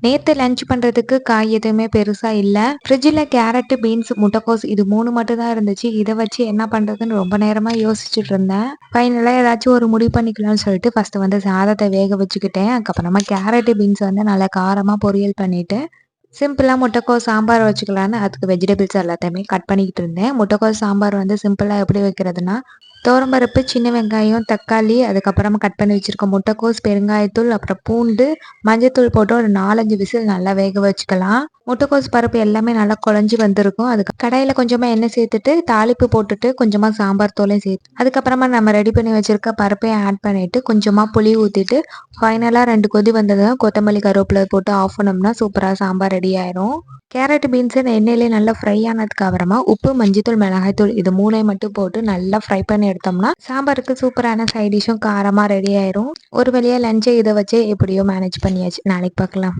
நேத்து லஞ்ச் பண்றதுக்கு காய் எதுவுமே பெருசா இல்ல. ஃப்ரிட்ஜ்ல கேரட், பீன்ஸ், முட்டைக்கோஸ் இது 3 மட்டும் தான் இருந்துச்சு. இத வச்சு என்ன பண்றதுன்னு ரொம்ப நேரமா யோசிச்சுட்டு இருந்தேன். ஃபைனலா ஏதாச்சும் ஒரு முடிவு பண்ணிக்கலாம்னு சொல்லிட்டு ஃபர்ஸ்ட் வந்து சாதத்த வேக வச்சுக்கிட்டேன். அதுக்கப்புறமா கேரட், பீன்ஸ் வந்து நல்லா காரமா பொரியல் பண்ணிட்டு, சிம்பிளா முட்டைக்கோஸ் சாம்பார் வச்சுக்கலான்னு அதுக்கு வெஜிடபிள்ஸ் எல்லாத்தையுமே கட் பண்ணிக்கிட்டு இருந்தேன். முட்டைக்கோஸ் சாம்பார் வந்து சிம்பிளா எப்படி வைக்கிறதுன்னா, துவரம்பருப்பு, சின்ன வெங்காயம், தக்காளி, அதுக்கப்புறமா கட் பண்ணி வச்சிருக்க முட்டைக்கோஸ், பெருங்காயத்தூள், அப்புறம் பூண்டு, மஞ்சத்தூள் போட்டு ஒரு 4, 5 விசில் நல்லா வேக வச்சுக்கலாம். முட்டைக்கோஸ் பருப்பு எல்லாமே நல்லா குழஞ்சு வந்திருக்கும். அதுக்கு கடாயில கொஞ்சமா எண்ணெய் சேர்த்துட்டு தாளிப்பு போட்டுட்டு கொஞ்சமா சாம்பார் தூளையும் சேர்த்து அதுக்கப்புறமா நம்ம ரெடி பண்ணி வச்சிருக்க பருப்பையும் ஆட் பண்ணிட்டு கொஞ்சமா புளி ஊத்திட்டு ஃபைனலா 2 கொதி வந்ததும் கொத்தமல்லி கருவேப்பிலை போட்டு ஆஃப் பண்ணோம்னா சூப்பரா சாம்பார் ரெடி ஆயிரும். கேரட் பீன்ஸ் எண்ணெயிலே நல்லா ஃப்ரை ஆனதுக்கு அப்புறமா உப்பு, மஞ்சத்தூள், மிளகாய்த்தூள் இது 3ஐயும் மட்டும் போட்டு நல்லா ஃப்ரை பண்ணி எடுத்தோம்னா சாம்பாருக்கு சூப்பரான சைட் டிஷ்ஷும் காரமா ரெடி ஆயிரும். ஒரு வழியா லஞ்சை இதை வச்சே எப்படியோ மேனேஜ் பண்ணியாச்சு. நாளைக்கு பார்க்கலாம்.